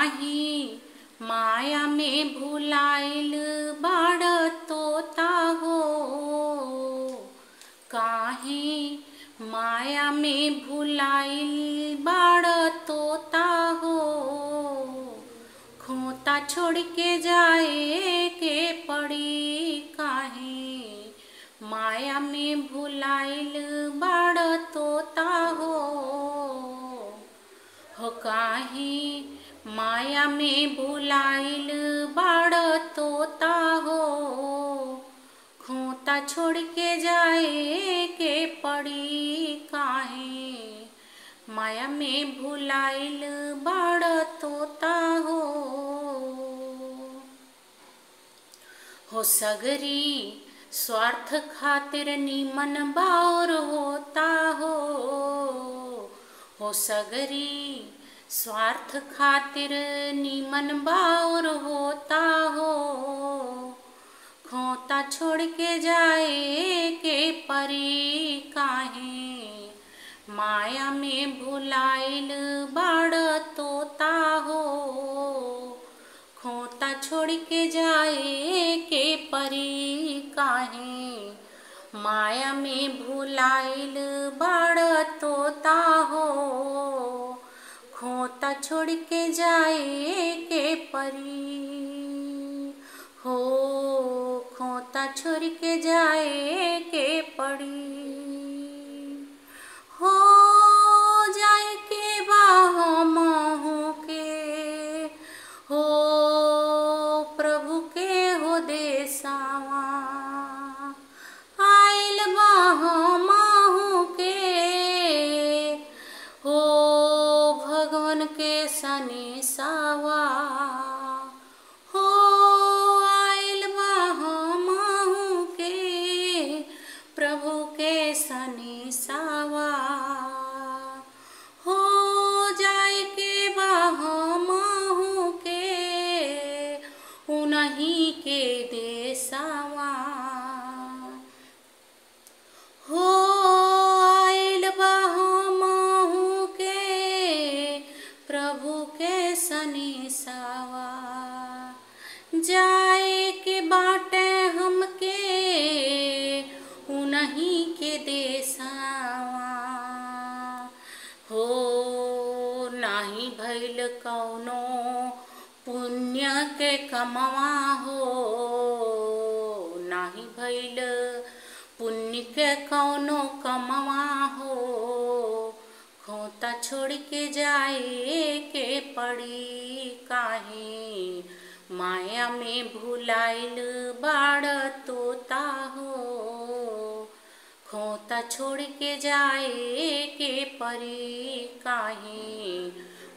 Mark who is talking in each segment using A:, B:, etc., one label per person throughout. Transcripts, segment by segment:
A: काहे माया में भुलाइल बाड़ तोता हो। काहे माया में भुलाइल बाड़ तोता हो। खोता छोड़ के जाए के पड़ी काहे माया में भुलाइल बाड़ तोता हो। हो काहे माया में भुलाइल बाड़ तोता हो। खोता छोड़ के जाए के पड़ी काहे माया में भुलाइल बाड़ तोता हो। हो सगरी स्वार्थ खातिर नीमन बाउर होता हो। हो सगरी स्वार्थ खातिर नीमन बाउर होता हो। खोता छोड़ के जाए के परी काहे माया में भुलाइल बाड़ तोता हो। खोता छोड़ के जाए के परी काहे माया में भुलाइल बाड़ तोता हो। खोता छोड़ के जाए के परी हो। खोता छोड़ के जाए के पड़ी हो। जाए के बाहों मोह के हो प्रभु के हो देसावा। आइल बाहों मोह के हो भगवान के सने सावा। हो आइल बाहों मोह के प्रभु के सने सावा। हो जाए के बाहों मोह के उन्हीं के देसावा। हो आइल बाहों मोह के प्रभु के सने सावा। जाए के बाटे हमके उन्हीं के देसावा। हो नाही भइल कौनो पुण्य के कमवा हो। नाही भइल पुण्य के कौनो कमवा हो। खोता छोड़ के जाए के पड़ी काहे माया में भुलाइल बाड़ तोता हो। खोता छोड़ के जाए के परी काहे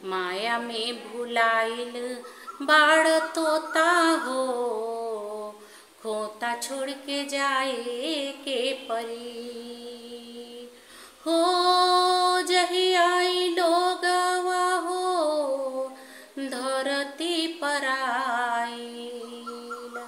A: माया में भुलाइल बाड़ तोता हो। खोता छोड़ के जाए के परी हो। जही आई लोगवा हो धरती पर आइल।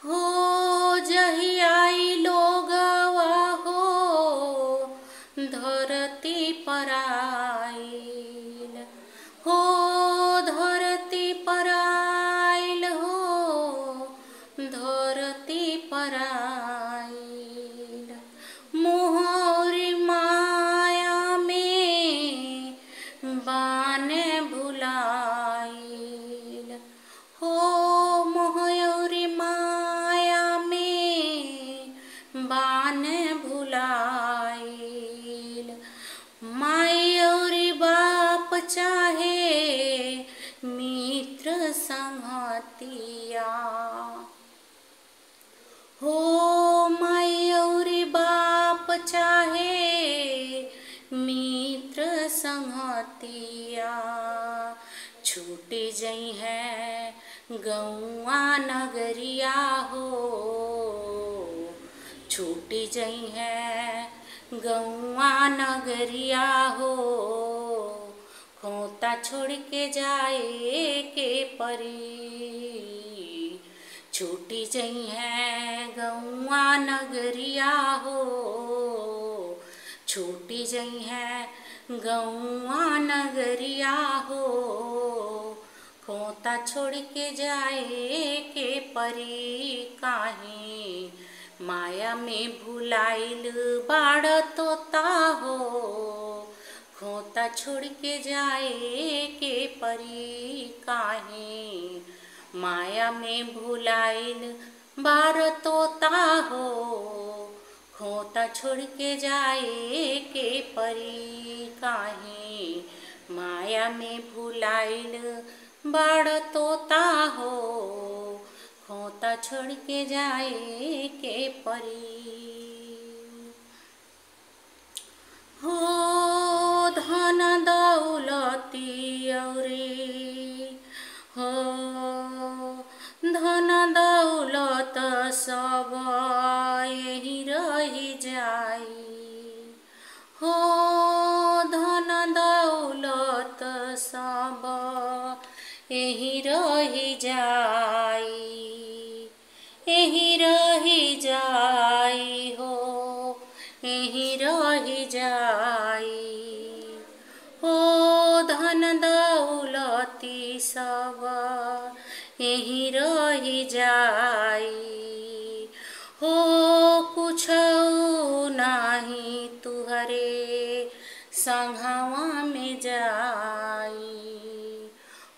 A: हो जही आई लोगवा हो धरती पर आइल। हो धरती पर आइल हो धरती पर आइल। मोहरी माया में बाने भुलाइल। हो मोहरी माया में बाने भुलाइल। माई और बाप चाहे मित्र संगतिया। हो माई और बाप चाहे मित्र संगतिया। छूटी जई है गौआ नगरिया हो। छूटी जई है गौआ नगरिया हो। खोता छोड़ के जाए के परी। छूटी जई है गौआ नगरिया हो। छूटी जई है गौआ नगरिया हो। खोता छोड़ के जाए के परी काहे, माया में भुलाइल बाड़ तोता हो। खोता छोड़ के जाए के परी काहे, माया में भुलाइल बाड़ तोता हो। खोता छोड़ के जाए के परी काहे, माया में भुलाइल बाड़ तोता हो। खोता छोड़ के जाए के परी हो। धन दौलती औरे हो, धन दौलत सब यही रही जाई हो। धन दौलत सब यही रही जाई, यही रही जाई हो, यही रही जाई हो। धन दौलती सब यही रही जाई हो। कुछ नाही तुहरे संघवा में जाई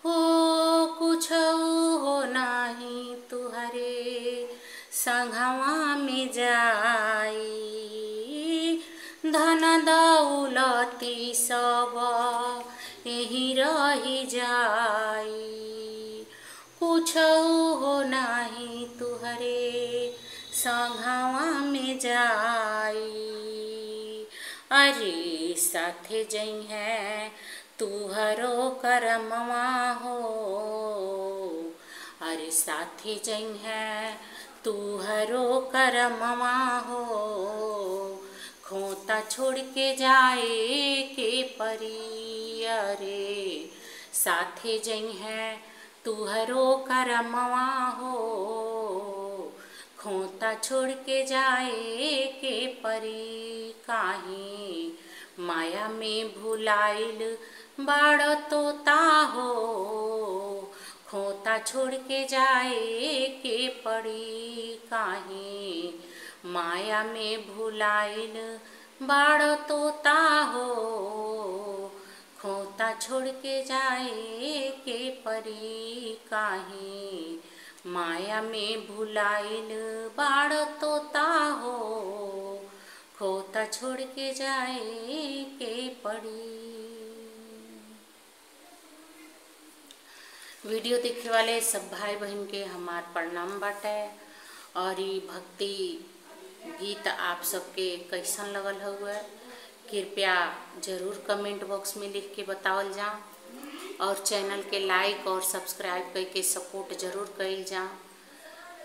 A: हो। कुछ हो नाही तुहरे संघवा में जाई। धन दौलती सब यही रही जाई। कुछ हो नाही तुहरे संघवा में जाई। अरे साथे जई है तुहरो करमवा हो। अरे साथे जई है तुहरो करमवा हो। खोता छोड़ के जाए के परी, अरे साथे जई है तुहरो करमवा हो। खोता छोड़ के जाए के परी काहे, माया में भुलाइल बाड़ तोता हो। खोता छोड़ के जाए के पड़ी काहे, माया में भुलाइल बाड़ तोता हो। खोता छोड़ के जाए के परी काहे, माया में भुलाइल बाड़ तोता हो। खोता छोड़ के जाए के पड़ी। वीडियो देखे वाले सब भाई बहन के हमार प्रणाम बाटे। और ये भक्ति गीत आप सबके कैसन लगल हुए कृपया जरूर कमेंट बॉक्स में लिख के बतावल जा। और चैनल के लाइक और सब्सक्राइब करके सपोर्ट जरूर कइल जा।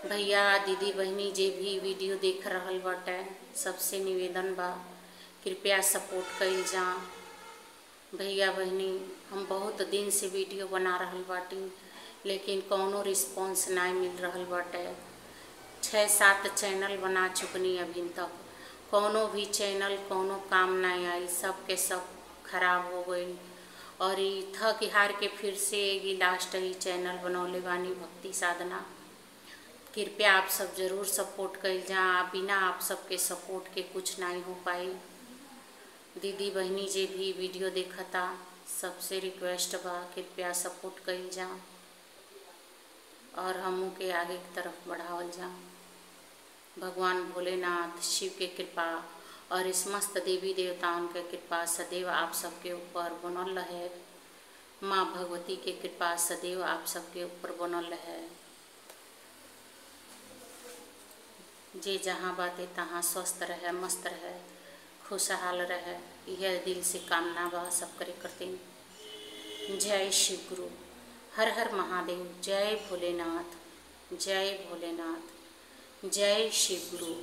A: भैया दीदी बहनी जे भी वीडियो देख रहल बाटे सबसे निवेदन बा कृपया सपोर्ट कइल जा। भैया बहनी हम बहुत दिन से वीडियो बना रहल बाटी लेकिन कौनो रिस्पांस नहीं मिल रहल बाटे। 6-7 चैनल बना चुकनी अभी तक कौनो भी चैनल कौनो काम नहीं आई, सब के सब खराब हो गई। और ये थक हार के फिर से ये लास्ट ही चैनल बनौले बानी भक्ति साधना। कृपया आप सब जरूर सपोर्ट कइल जा। बिना आप सबके सपोर्ट के कुछ नहीं हो पाई। दीदी बहनी जे भी वीडियो देखता सबसे रिक्वेस्ट बा कृपया सपोर्ट कइल जा और हमू के आगे की तरफ बढ़ावल जा। भगवान भोलेनाथ शिव के कृपा और समस्त देवी देवताओं के कृपा सदैव आप सबके ऊपर बनल रहे। माँ भगवती के कृपा सदैव आप सबके ऊपर बनल रहे। जे जहाँ बाते तहाँ स्वस्थ रहे, मस्त रहे, खुशहाल रहे, यह दिल से कामना बा सब करे करते। जय शिव गुरु, हर हर महादेव, जय भोलेनाथ, जय भोलेनाथ, जय शिव गुरु,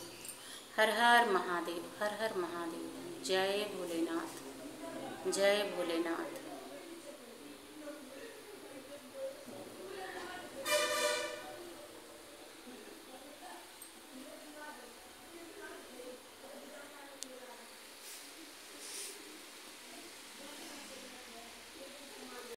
A: हर हर महादेव, हर हर महादेव, जय भोलेनाथ, जय भोलेनाथ।